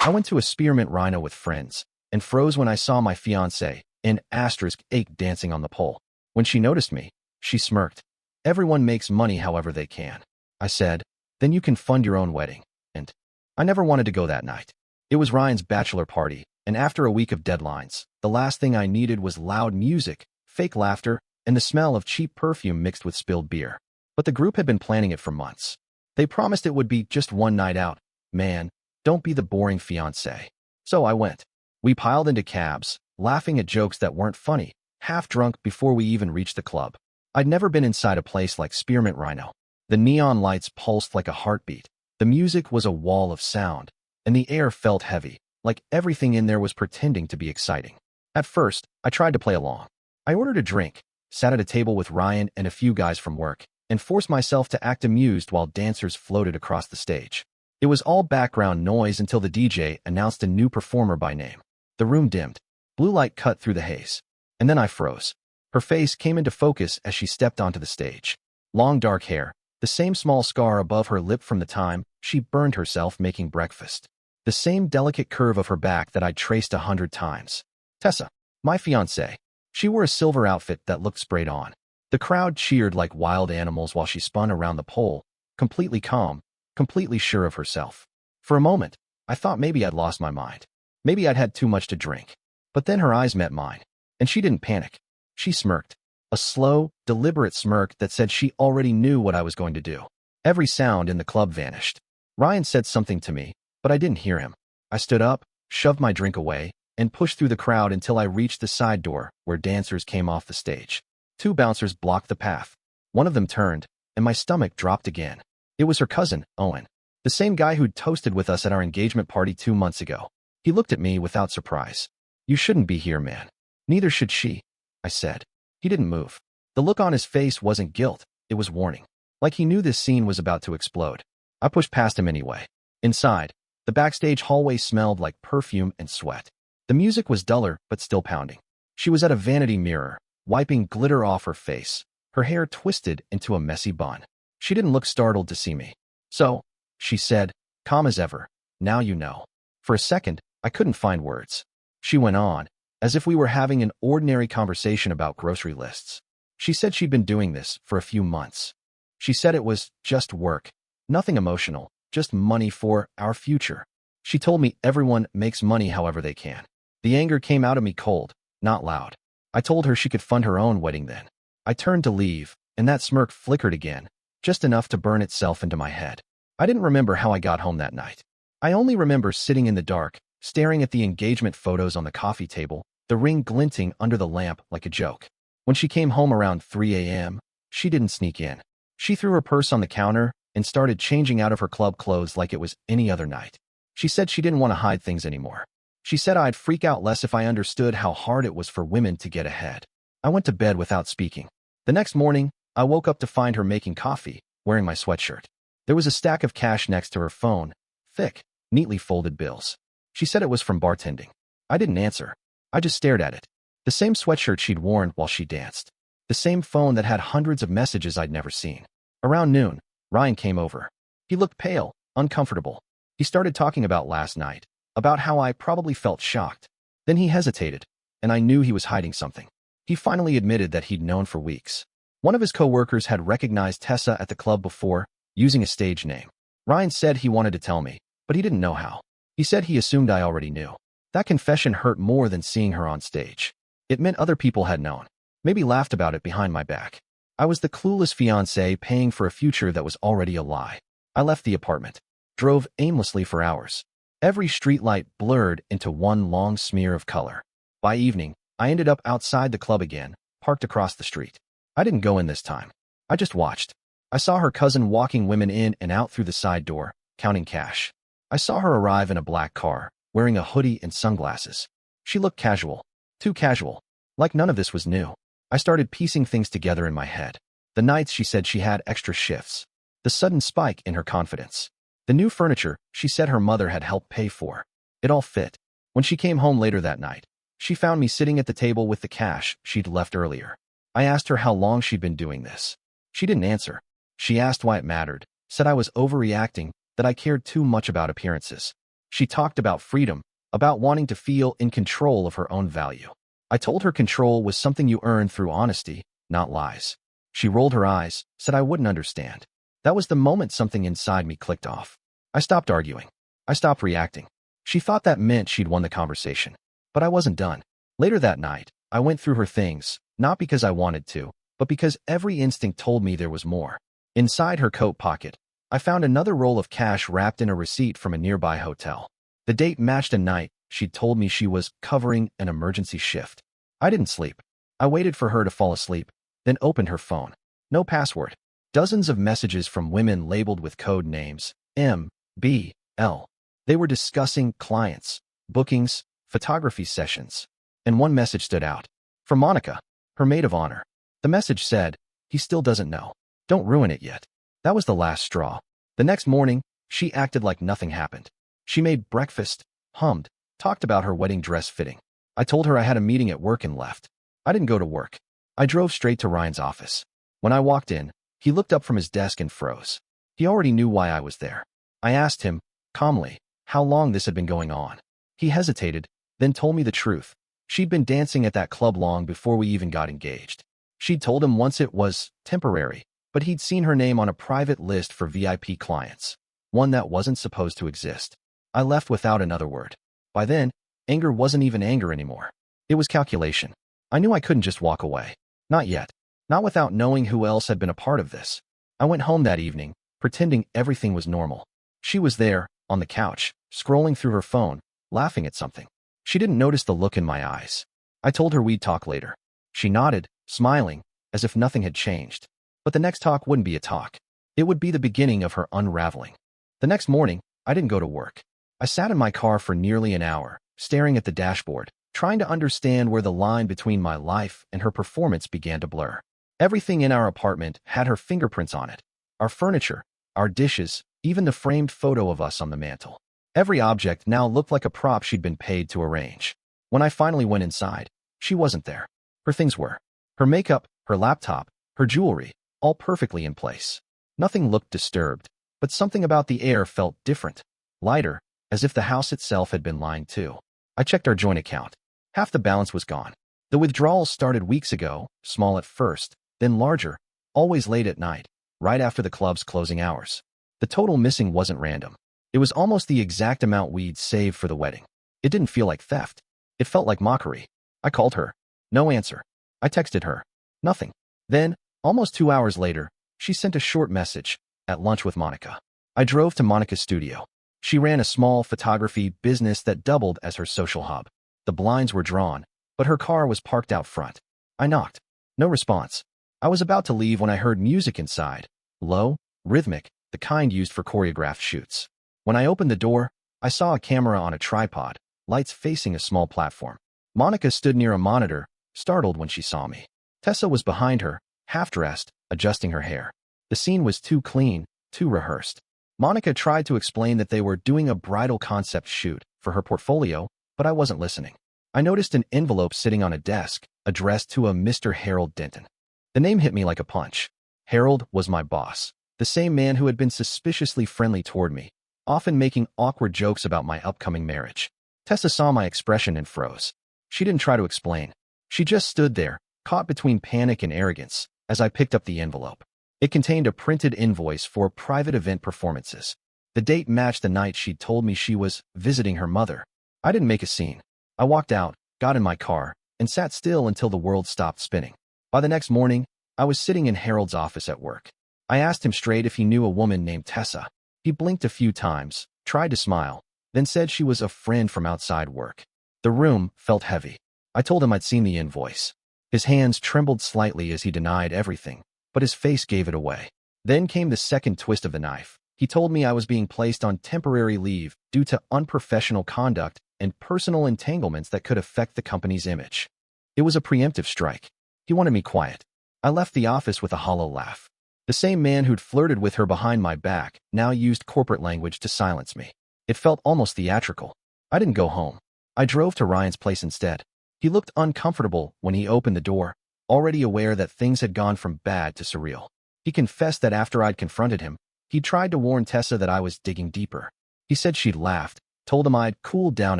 I went to a Spearmint Rhino with friends and froze when I saw my fiancée, aked, dancing on the pole. When she noticed me, she smirked. Everyone makes money however they can. I said, then you can fund your own wedding. And I never wanted to go that night. It was Ryan's bachelor party, and after a week of deadlines, the last thing I needed was loud music, fake laughter, and the smell of cheap perfume mixed with spilled beer. But the group had been planning it for months. They promised it would be just one night out. Man, don't be the boring fiancé. So I went. We piled into cabs, laughing at jokes that weren't funny, half drunk before we even reached the club. I'd never been inside a place like Spearmint Rhino. The neon lights pulsed like a heartbeat. The music was a wall of sound, and the air felt heavy, like everything in there was pretending to be exciting. At first, I tried to play along. I ordered a drink, sat at a table with Ryan and a few guys from work, and forced myself to act amused while dancers floated across the stage. It was all background noise until the DJ announced a new performer by name. The room dimmed. Blue light cut through the haze. And then I froze. Her face came into focus as she stepped onto the stage. Long dark hair, the same small scar above her lip from the time she burned herself making breakfast. The same delicate curve of her back that I'd traced 100 times. Tessa, my fiancée. She wore a silver outfit that looked sprayed on. The crowd cheered like wild animals while she spun around the pole, completely calm, completely sure of herself. For a moment, I thought maybe I'd lost my mind. Maybe I'd had too much to drink. But then her eyes met mine, and she didn't panic. She smirked. A slow, deliberate smirk that said she already knew what I was going to do. Every sound in the club vanished. Ryan said something to me, but I didn't hear him. I stood up, shoved my drink away, and pushed through the crowd until I reached the side door where dancers came off the stage. 2 bouncers blocked the path. One of them turned, and my stomach dropped again. It was her cousin, Owen, the same guy who'd toasted with us at our engagement party 2 months ago. He looked at me without surprise. You shouldn't be here, man. Neither should she, I said. He didn't move. The look on his face wasn't guilt, it was warning. Like he knew this scene was about to explode. I pushed past him anyway. Inside, the backstage hallway smelled like perfume and sweat. The music was duller, but still pounding. She was at a vanity mirror, wiping glitter off her face, her hair twisted into a messy bun. She didn't look startled to see me. So, she said, calm as ever, now you know. For a second, I couldn't find words. She went on, as if we were having an ordinary conversation about grocery lists. She said she'd been doing this for a few months. She said it was just work, nothing emotional, just money for our future. She told me everyone makes money however they can. The anger came out of me cold, not loud. I told her she could fund her own wedding then. I turned to leave, and that smirk flickered again, just enough to burn itself into my head. I didn't remember how I got home that night. I only remember sitting in the dark, staring at the engagement photos on the coffee table, the ring glinting under the lamp like a joke. When she came home around 3 a.m., she didn't sneak in. She threw her purse on the counter and started changing out of her club clothes like it was any other night. She said she didn't want to hide things anymore. She said I'd freak out less if I understood how hard it was for women to get ahead. I went to bed without speaking. The next morning, I woke up to find her making coffee, wearing my sweatshirt. There was a stack of cash next to her phone, thick, neatly folded bills. She said it was from bartending. I didn't answer. I just stared at it. The same sweatshirt she'd worn while she danced. The same phone that had hundreds of messages I'd never seen. Around noon, Ryan came over. He looked pale, uncomfortable. He started talking about last night, about how I probably felt shocked. Then he hesitated, and I knew he was hiding something. He finally admitted that he'd known for weeks. One of his coworkers had recognized Tessa at the club before, using a stage name. Ryan said he wanted to tell me, but he didn't know how. He said he assumed I already knew. That confession hurt more than seeing her on stage. It meant other people had known, maybe laughed about it behind my back. I was the clueless fiancé paying for a future that was already a lie. I left the apartment, drove aimlessly for hours. Every streetlight blurred into one long smear of color. By evening, I ended up outside the club again, parked across the street. I didn't go in this time. I just watched. I saw her cousin walking women in and out through the side door, counting cash. I saw her arrive in a black car, wearing a hoodie and sunglasses. She looked casual. Too casual. Like none of this was new. I started piecing things together in my head. The nights she said she had extra shifts. The sudden spike in her confidence. The new furniture she said her mother had helped pay for. It all fit. When she came home later that night, she found me sitting at the table with the cash she'd left earlier. I asked her how long she'd been doing this. She didn't answer. She asked why it mattered, said I was overreacting, that I cared too much about appearances. She talked about freedom, about wanting to feel in control of her own value. I told her control was something you earn through honesty, not lies. She rolled her eyes, said I wouldn't understand. That was the moment something inside me clicked off. I stopped arguing. I stopped reacting. She thought that meant she'd won the conversation. But I wasn't done. Later that night, I went through her things, not because I wanted to, but because every instinct told me there was more. Inside her coat pocket, I found another roll of cash wrapped in a receipt from a nearby hotel. The date matched a night she'd told me she was covering an emergency shift. I didn't sleep. I waited for her to fall asleep, then opened her phone. No password. Dozens of messages from women labeled with code names, M, B, L. They were discussing clients, bookings, photography sessions. And one message stood out. From Monica, her maid of honor. The message said, he still doesn't know. Don't ruin it yet. That was the last straw. The next morning, she acted like nothing happened. She made breakfast, hummed, talked about her wedding dress fitting. I told her I had a meeting at work and left. I didn't go to work. I drove straight to Ryan's office. When I walked in, he looked up from his desk and froze. He already knew why I was there. I asked him, calmly, how long this had been going on. He hesitated, then told me the truth. She'd been dancing at that club long before we even got engaged. She'd told him once it was temporary, but he'd seen her name on a private list for VIP clients, one that wasn't supposed to exist. I left without another word. By then, anger wasn't even anger anymore. It was calculation. I knew I couldn't just walk away. Not yet. Not without knowing who else had been a part of this. I went home that evening, pretending everything was normal. She was there, on the couch, scrolling through her phone, laughing at something. She didn't notice the look in my eyes. I told her we'd talk later. She nodded, smiling, as if nothing had changed. But the next talk wouldn't be a talk. It would be the beginning of her unraveling. The next morning, I didn't go to work. I sat in my car for nearly an hour, staring at the dashboard, trying to understand where the line between my life and her performance began to blur. Everything in our apartment had her fingerprints on it. Our furniture, our dishes, even the framed photo of us on the mantel. Every object now looked like a prop she'd been paid to arrange. When I finally went inside, she wasn't there. Her things were. Her makeup, her laptop, her jewelry, all perfectly in place. Nothing looked disturbed, but something about the air felt different, lighter, as if the house itself had been lying too. I checked our joint account. Half the balance was gone. The withdrawals started weeks ago, small at first, then larger, always late at night, right after the club's closing hours. The total missing wasn't random. It was almost the exact amount we'd saved for the wedding. It didn't feel like theft. It felt like mockery. I called her. No answer. I texted her. Nothing. Then, almost 2 hours later, she sent a short message, at lunch with Monica. I drove to Monica's studio. She ran a small photography business that doubled as her social hub. The blinds were drawn, but her car was parked out front. I knocked. No response. I was about to leave when I heard music inside. Low, rhythmic, the kind used for choreographed shoots. When I opened the door, I saw a camera on a tripod, lights facing a small platform. Monica stood near a monitor, startled when she saw me. Tessa was behind her, half-dressed, adjusting her hair. The scene was too clean, too rehearsed. Monica tried to explain that they were doing a bridal concept shoot for her portfolio, but I wasn't listening. I noticed an envelope sitting on a desk, addressed to a Mr. Harold Denton. The name hit me like a punch. Harold was my boss, the same man who had been suspiciously friendly toward me, often making awkward jokes about my upcoming marriage. Tessa saw my expression and froze. She didn't try to explain. She just stood there, caught between panic and arrogance, as I picked up the envelope. It contained a printed invoice for private event performances. The date matched the night she'd told me she was visiting her mother. I didn't make a scene. I walked out, got in my car, and sat still until the world stopped spinning. By the next morning, I was sitting in Harold's office at work. I asked him straight if he knew a woman named Tessa. He blinked a few times, tried to smile, then said she was a friend from outside work. The room felt heavy. I told him I'd seen the invoice. His hands trembled slightly as he denied everything, but his face gave it away. Then came the second twist of the knife. He told me I was being placed on temporary leave due to unprofessional conduct and personal entanglements that could affect the company's image. It was a preemptive strike. He wanted me quiet. I left the office with a hollow laugh. The same man who'd flirted with her behind my back now used corporate language to silence me. It felt almost theatrical. I didn't go home. I drove to Ryan's place instead. He looked uncomfortable when he opened the door, already aware that things had gone from bad to surreal. He confessed that after I'd confronted him, he tried to warn Tessa that I was digging deeper. He said she'd laughed, Told him I'd cool down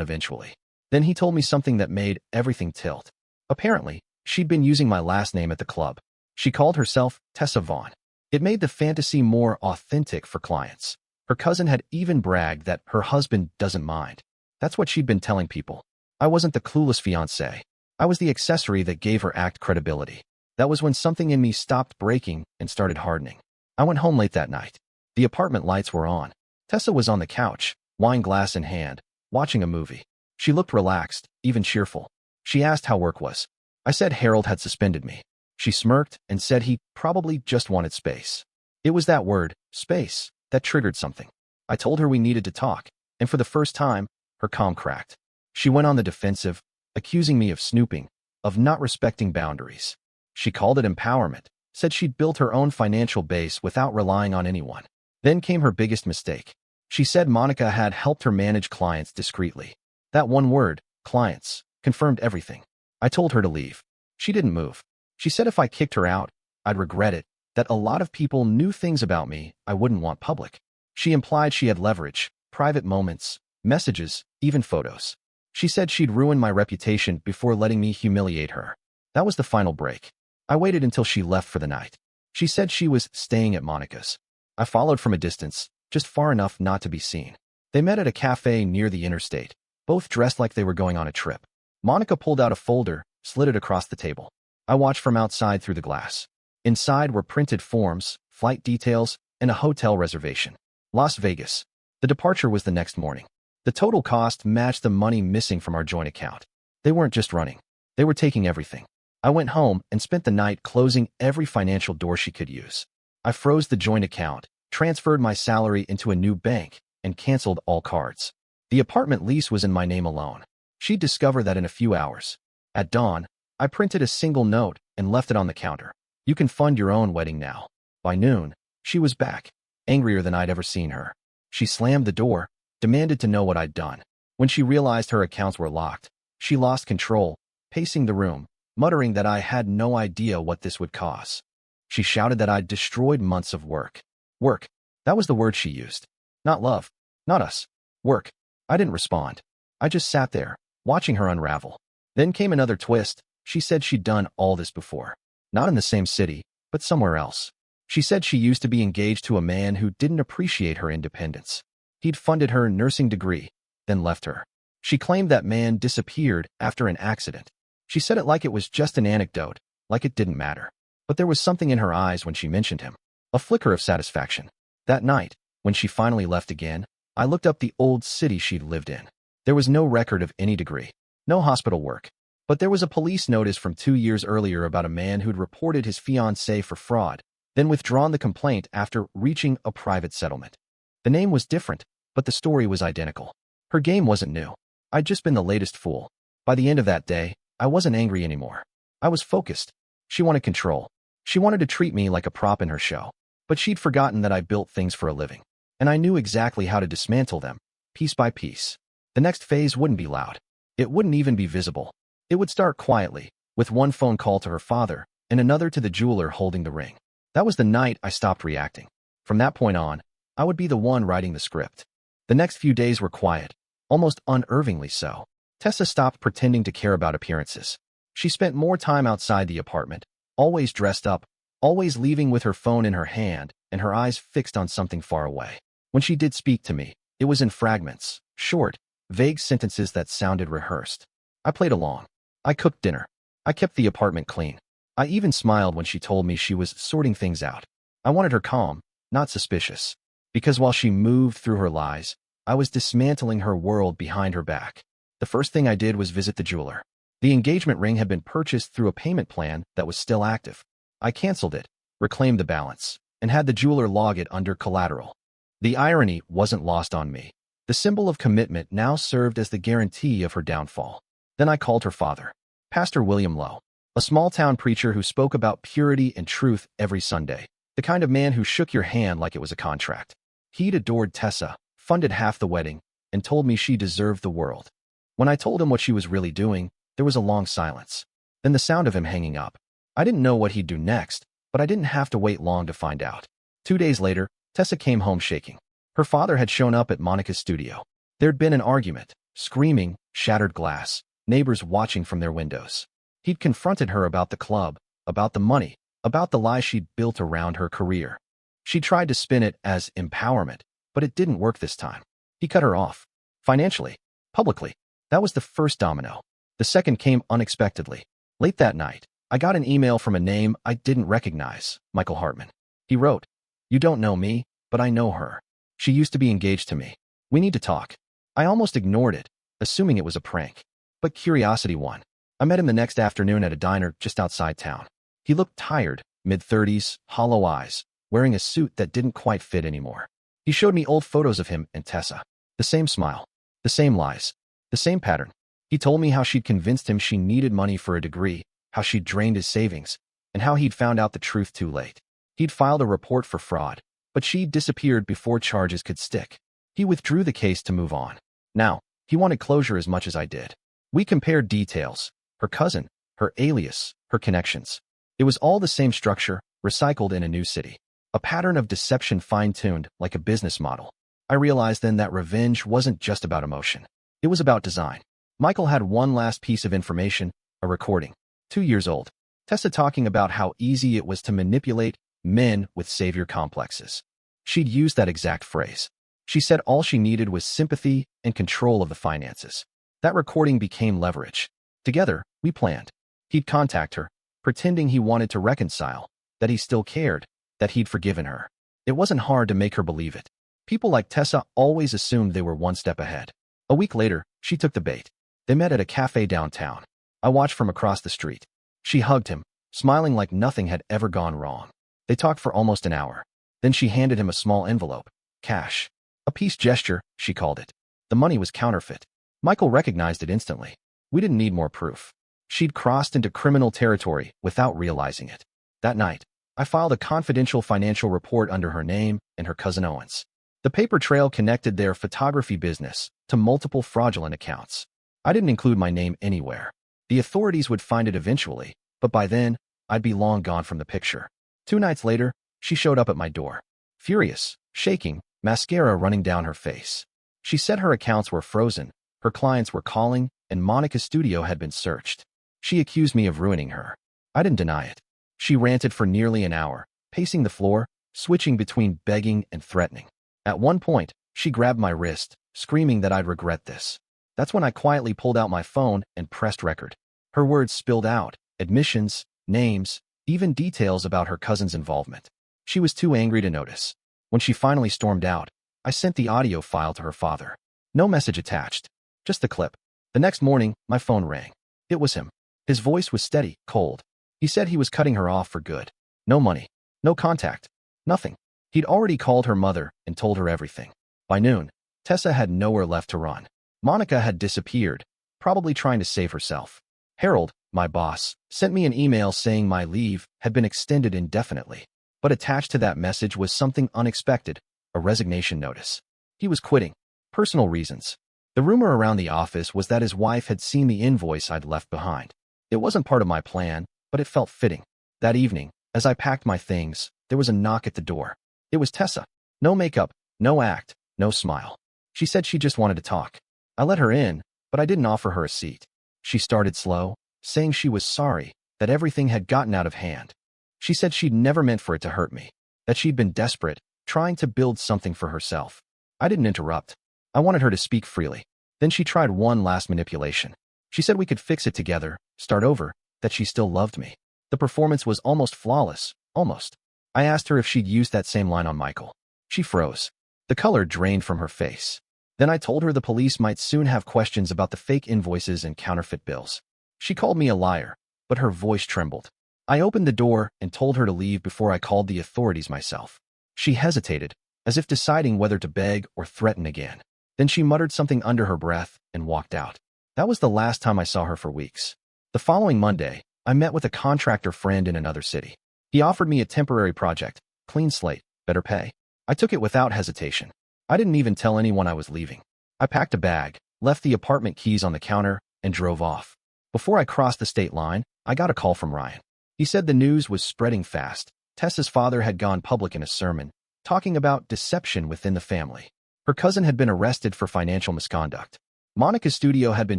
eventually. Then he told me something that made everything tilt. Apparently, she'd been using my last name at the club. She called herself Tessa Vaughn. It made the fantasy more authentic for clients. Her cousin had even bragged that her husband doesn't mind. That's what she'd been telling people. I wasn't the clueless fiancé. I was the accessory that gave her act credibility. That was when something in me stopped breaking and started hardening. I went home late that night. The apartment lights were on. Tessa was on the couch, wine glass in hand, watching a movie. She looked relaxed, even cheerful. She asked how work was. I said Harold had suspended me. She smirked and said he probably just wanted space. It was that word, space, that triggered something. I told her we needed to talk, and for the first time, her calm cracked. She went on the defensive, accusing me of snooping, of not respecting boundaries. She called it empowerment, said she'd built her own financial base without relying on anyone. Then came her biggest mistake. She said Monica had helped her manage clients discreetly. That one word, clients, confirmed everything. I told her to leave. She didn't move. She said if I kicked her out, I'd regret it, that a lot of people knew things about me I wouldn't want public. She implied she had leverage, private moments, messages, even photos. She said she'd ruin my reputation before letting me humiliate her. That was the final break. I waited until she left for the night. She said she was staying at Monica's. I followed from a distance, just far enough not to be seen. They met at a cafe near the interstate, both dressed like they were going on a trip. Monica pulled out a folder, slid it across the table. I watched from outside through the glass. Inside were printed forms, flight details, and a hotel reservation. Las Vegas. The departure was the next morning. The total cost matched the money missing from our joint account. They weren't just running. They were taking everything. I went home and spent the night closing every financial door she could use. I froze the joint account, transferred my salary into a new bank, and canceled all cards. The apartment lease was in my name alone. She'd discover that in a few hours. At dawn, I printed a single note and left it on the counter. You can fund your own wedding now. By noon, she was back, angrier than I'd ever seen her. She slammed the door, demanded to know what I'd done. When she realized her accounts were locked, she lost control, pacing the room, muttering that I had no idea what this would cause. She shouted that I'd destroyed months of work. Work. That was the word she used. Not love. Not us. Work. I didn't respond. I just sat there, watching her unravel. Then came another twist. She said she'd done all this before. Not in the same city, but somewhere else. She said she used to be engaged to a man who didn't appreciate her independence. He'd funded her nursing degree, then left her. She claimed that man disappeared after an accident. She said it like it was just an anecdote, like it didn't matter. But there was something in her eyes when she mentioned him. A flicker of satisfaction. That night, when she finally left again, I looked up the old city she'd lived in. There was no record of any degree, no hospital work. But there was a police notice from 2 years earlier about a man who'd reported his fiancée for fraud, then withdrawn the complaint after reaching a private settlement. The name was different, but the story was identical. Her game wasn't new. I'd just been the latest fool. By the end of that day, I wasn't angry anymore. I was focused. She wanted control. She wanted to treat me like a prop in her show. But she'd forgotten that I built things for a living. And I knew exactly how to dismantle them, piece by piece. The next phase wouldn't be loud. It wouldn't even be visible. It would start quietly, with one phone call to her father and another to the jeweler holding the ring. That was the night I stopped reacting. From that point on, I would be the one writing the script. The next few days were quiet, almost unnervingly so. Tessa stopped pretending to care about appearances. She spent more time outside the apartment, always dressed up, always leaving with her phone in her hand and her eyes fixed on something far away. When she did speak to me, it was in fragments, short, vague sentences that sounded rehearsed. I played along. I cooked dinner. I kept the apartment clean. I even smiled when she told me she was sorting things out. I wanted her calm, not suspicious. Because while she moved through her lies, I was dismantling her world behind her back. The first thing I did was visit the jeweler. The engagement ring had been purchased through a payment plan that was still active. I canceled it, reclaimed the balance, and had the jeweler log it under collateral. The irony wasn't lost on me. The symbol of commitment now served as the guarantee of her downfall. Then I called her father, Pastor William Lowe, a small-town preacher who spoke about purity and truth every Sunday, the kind of man who shook your hand like it was a contract. He'd adored Tessa, funded half the wedding, and told me she deserved the world. When I told him what she was really doing, there was a long silence. Then the sound of him hanging up. I didn't know what he'd do next, but I didn't have to wait long to find out. 2 days later, Tessa came home shaking. Her father had shown up at Monica's studio. There'd been an argument, screaming, shattered glass, neighbors watching from their windows. He'd confronted her about the club, about the money, about the lies she'd built around her career. She tried to spin it as empowerment, but it didn't work this time. He cut her off. Financially. Publicly. That was the first domino. The second came unexpectedly. Late that night, I got an email from a name I didn't recognize, Michael Hartman. He wrote, "You don't know me, but I know her. She used to be engaged to me. We need to talk." I almost ignored it, assuming it was a prank. But curiosity won. I met him the next afternoon at a diner just outside town. He looked tired, mid-30s, hollow eyes, wearing a suit that didn't quite fit anymore. He showed me old photos of him and Tessa. The same smile. The same lies. The same pattern. He told me how she'd convinced him she needed money for a degree, how she'd drained his savings, and how he'd found out the truth too late. He'd filed a report for fraud, but she'd disappeared before charges could stick. He withdrew the case to move on. Now, he wanted closure as much as I did. We compared details, her cousin, her alias, her connections. It was all the same structure, recycled in a new city. A pattern of deception fine-tuned like a business model. I realized then that revenge wasn't just about emotion. It was about design. Michael had one last piece of information, a recording. 2 years old. Tessa talking about how easy it was to manipulate men with savior complexes. She'd used that exact phrase. She said all she needed was sympathy and control of the finances. That recording became leverage. Together, we planned. He'd contact her, pretending he wanted to reconcile, that he still cared, that he'd forgiven her. It wasn't hard to make her believe it. People like Tessa always assumed they were one step ahead. A week later, she took the bait. They met at a cafe downtown. I watched from across the street. She hugged him, smiling like nothing had ever gone wrong. They talked for almost an hour. Then she handed him a small envelope. Cash. A peace gesture, she called it. The money was counterfeit. Michael recognized it instantly. We didn't need more proof. She'd crossed into criminal territory without realizing it. That night, I filed a confidential financial report under her name and her cousin Owen's. The paper trail connected their photography business to multiple fraudulent accounts. I didn't include my name anywhere. The authorities would find it eventually, but by then, I'd be long gone from the picture. 2 nights later, she showed up at my door. Furious, shaking, mascara running down her face. She said her accounts were frozen, her clients were calling, and Monica's studio had been searched. She accused me of ruining her. I didn't deny it. She ranted for nearly an hour, pacing the floor, switching between begging and threatening. At one point, she grabbed my wrist, screaming that I'd regret this. That's when I quietly pulled out my phone and pressed record. Her words spilled out, admissions, names, even details about her cousin's involvement. She was too angry to notice. When she finally stormed out, I sent the audio file to her father. No message attached, just the clip. The next morning, my phone rang. It was him. His voice was steady, cold. He said he was cutting her off for good. No money, no contact, nothing. He'd already called her mother and told her everything. By noon, Tessa had nowhere left to run. Monica had disappeared, probably trying to save herself. Harold, my boss, sent me an email saying my leave had been extended indefinitely. But attached to that message was something unexpected, a resignation notice. He was quitting. Personal reasons. The rumor around the office was that his wife had seen the invoice I'd left behind. It wasn't part of my plan, but it felt fitting. That evening, as I packed my things, there was a knock at the door. It was Tessa. No makeup, no act, no smile. She said she just wanted to talk. I let her in, but I didn't offer her a seat. She started slow, saying she was sorry, that everything had gotten out of hand. She said she'd never meant for it to hurt me, that she'd been desperate, trying to build something for herself. I didn't interrupt. I wanted her to speak freely. Then she tried one last manipulation. She said we could fix it together, start over, that she still loved me. The performance was almost flawless, almost. I asked her if she'd used that same line on Michael. She froze. The color drained from her face. Then I told her the police might soon have questions about the fake invoices and counterfeit bills. She called me a liar, but her voice trembled. I opened the door and told her to leave before I called the authorities myself. She hesitated, as if deciding whether to beg or threaten again. Then she muttered something under her breath and walked out. That was the last time I saw her for weeks. The following Monday, I met with a contractor friend in another city. He offered me a temporary project, clean slate, better pay. I took it without hesitation. I didn't even tell anyone I was leaving. I packed a bag, left the apartment keys on the counter, and drove off. Before I crossed the state line, I got a call from Ryan. He said the news was spreading fast. Tessa's father had gone public in a sermon, talking about deception within the family. Her cousin had been arrested for financial misconduct. Monica's studio had been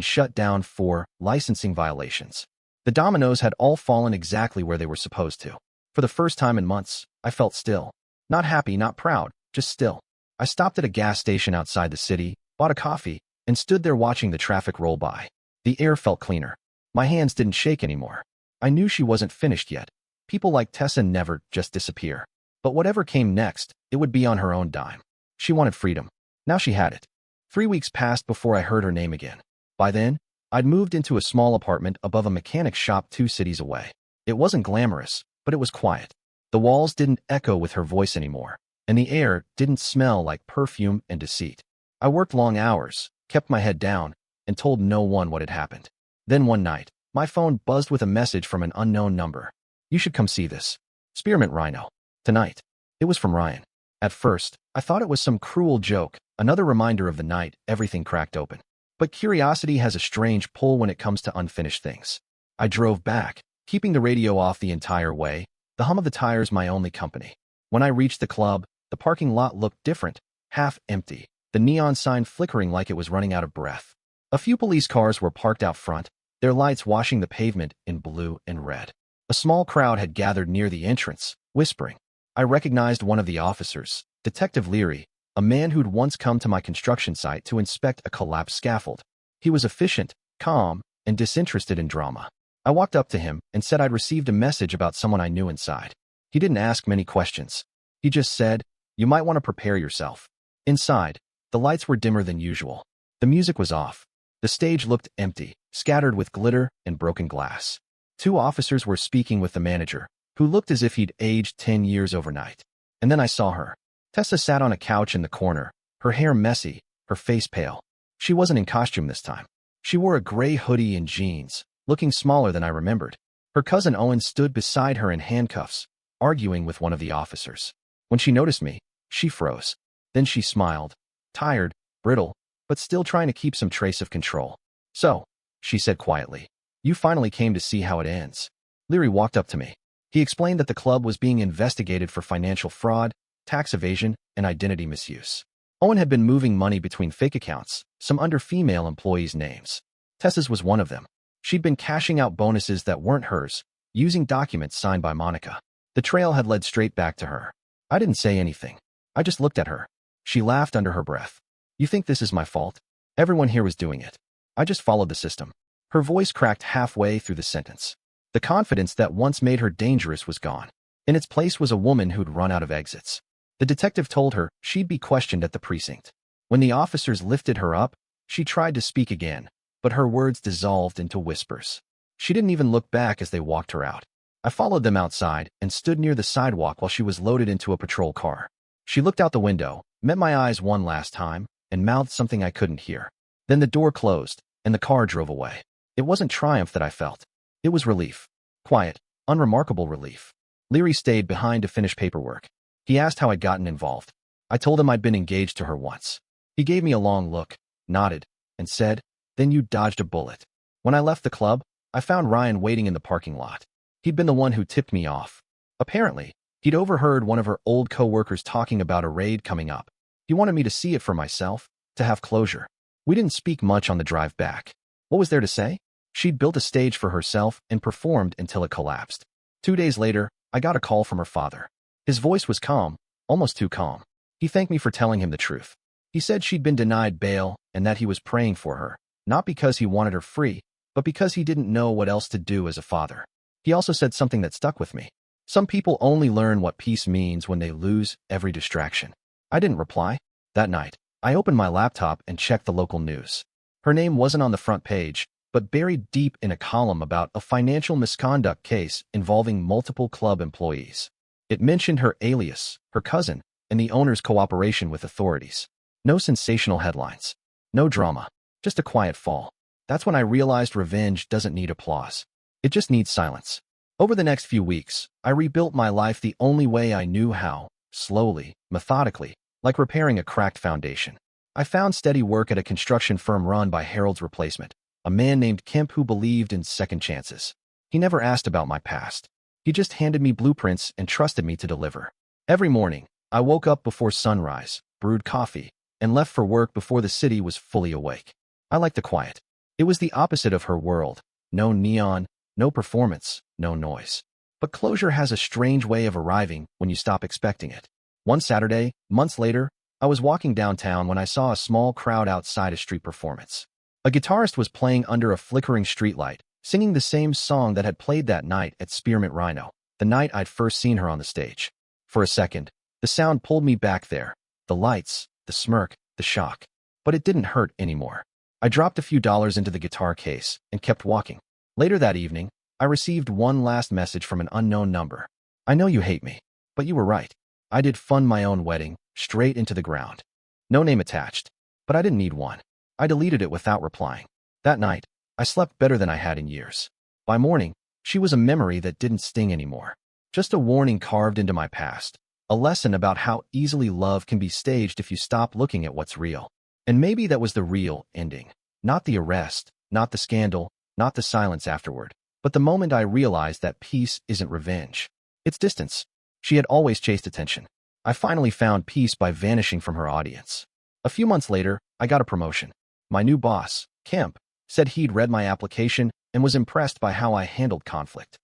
shut down for licensing violations. The dominoes had all fallen exactly where they were supposed to. For the first time in months, I felt still. Not happy, not proud, just still. I stopped at a gas station outside the city, bought a coffee, and stood there watching the traffic roll by. The air felt cleaner. My hands didn't shake anymore. I knew she wasn't finished yet. People like Tessa never just disappear. But whatever came next, it would be on her own dime. She wanted freedom. Now she had it. 3 weeks passed before I heard her name again. By then, I'd moved into a small apartment above a mechanic shop 2 cities away. It wasn't glamorous, but it was quiet. The walls didn't echo with her voice anymore, and the air didn't smell like perfume and deceit. I worked long hours, kept my head down, and told no one what had happened. Then one night, my phone buzzed with a message from an unknown number. "You should come see this. Spearmint Rhino. Tonight." It was from Ryan. At first, I thought it was some cruel joke, another reminder of the night everything cracked open. But curiosity has a strange pull when it comes to unfinished things. I drove back, keeping the radio off the entire way, the hum of the tires my only company. When I reached the club, the parking lot looked different, half empty, the neon sign flickering like it was running out of breath. A few police cars were parked out front, their lights washing the pavement in blue and red. A small crowd had gathered near the entrance, whispering. I recognized one of the officers, Detective Leary, a man who'd once come to my construction site to inspect a collapsed scaffold. He was efficient, calm, and disinterested in drama. I walked up to him and said I'd received a message about someone I knew inside. He didn't ask many questions. He just said, "You might want to prepare yourself." Inside, the lights were dimmer than usual. The music was off. The stage looked empty, scattered with glitter and broken glass. 2 officers were speaking with the manager, who looked as if he'd aged 10 years overnight. And then I saw her. Tessa sat on a couch in the corner, her hair messy, her face pale. She wasn't in costume this time. She wore a gray hoodie and jeans, looking smaller than I remembered. Her cousin Owen stood beside her in handcuffs, arguing with one of the officers. When she noticed me, she froze. Then she smiled, tired, brittle, but still trying to keep some trace of control. "So," she said quietly, "you finally came to see how it ends." Leary walked up to me. He explained that the club was being investigated for financial fraud, tax evasion, and identity misuse. Owen had been moving money between fake accounts, some under female employees' names. Tessa's was one of them. She'd been cashing out bonuses that weren't hers, using documents signed by Monica. The trail had led straight back to her. I didn't say anything. I just looked at her. She laughed under her breath. "You think this is my fault? Everyone here was doing it. I just followed the system." Her voice cracked halfway through the sentence. The confidence that once made her dangerous was gone. In its place was a woman who'd run out of exits. The detective told her she'd be questioned at the precinct. When the officers lifted her up, she tried to speak again, but her words dissolved into whispers. She didn't even look back as they walked her out. I followed them outside and stood near the sidewalk while she was loaded into a patrol car. She looked out the window, met my eyes one last time, and mouthed something I couldn't hear. Then the door closed, and the car drove away. It wasn't triumph that I felt. It was relief. Quiet, unremarkable relief. Leary stayed behind to finish paperwork. He asked how I'd gotten involved. I told him I'd been engaged to her once. He gave me a long look, nodded, and said, "Then you dodged a bullet." When I left the club, I found Ryan waiting in the parking lot. He'd been the one who tipped me off. Apparently, he'd overheard one of her old co-workers talking about a raid coming up. He wanted me to see it for myself, to have closure. We didn't speak much on the drive back. What was there to say? She'd built a stage for herself and performed until it collapsed. 2 days later, I got a call from her father. His voice was calm, almost too calm. He thanked me for telling him the truth. He said she'd been denied bail and that he was praying for her, not because he wanted her free, but because he didn't know what else to do as a father. He also said something that stuck with me. Some people only learn what peace means when they lose every distraction. I didn't reply. That night, I opened my laptop and checked the local news. Her name wasn't on the front page, but buried deep in a column about a financial misconduct case involving multiple club employees. It mentioned her alias, her cousin, and the owner's cooperation with authorities. No sensational headlines. No drama. Just a quiet fall. That's when I realized revenge doesn't need applause. It just needs silence. Over the next few weeks, I rebuilt my life the only way I knew how, slowly, methodically, like repairing a cracked foundation. I found steady work at a construction firm run by Harold's replacement, a man named Kemp who believed in second chances. He never asked about my past. He just handed me blueprints and trusted me to deliver. Every morning, I woke up before sunrise, brewed coffee, and left for work before the city was fully awake. I liked the quiet. It was the opposite of her world. No neon, no performance, no noise. But closure has a strange way of arriving when you stop expecting it. One Saturday, months later, I was walking downtown when I saw a small crowd outside a street performance. A guitarist was playing under a flickering streetlight, singing the same song that had played that night at Spearmint Rhino, the night I'd first seen her on the stage. For a second, the sound pulled me back there. The lights, the smirk, the shock. But it didn't hurt anymore. I dropped a few dollars into the guitar case and kept walking. Later that evening, I received one last message from an unknown number. I know you hate me, but you were right. I did fund my own wedding, straight into the ground. No name attached, but I didn't need one. I deleted it without replying. That night, I slept better than I had in years. By morning, she was a memory that didn't sting anymore. Just a warning carved into my past. A lesson about how easily love can be staged if you stop looking at what's real. And maybe that was the real ending. Not the arrest, not the scandal, not the silence afterward, but the moment I realized that peace isn't revenge. It's distance. She had always chased attention. I finally found peace by vanishing from her audience. A few months later, I got a promotion. My new boss, Kemp, said he'd read my application and was impressed by how I handled conflict.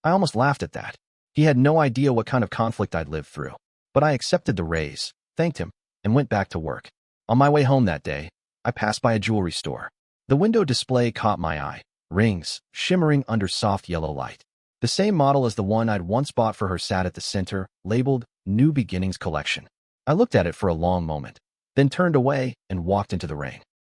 I almost laughed at that. He had no idea what kind of conflict I'd lived through. But I accepted the raise, thanked him, and went back to work. On my way home that day, I passed by a jewelry store. The window display caught my eye. Rings, shimmering under soft yellow light. The same model as the one I'd once bought for her sat at the center, labeled New Beginnings Collection. I looked at it for a long moment, then turned away and walked into the rain.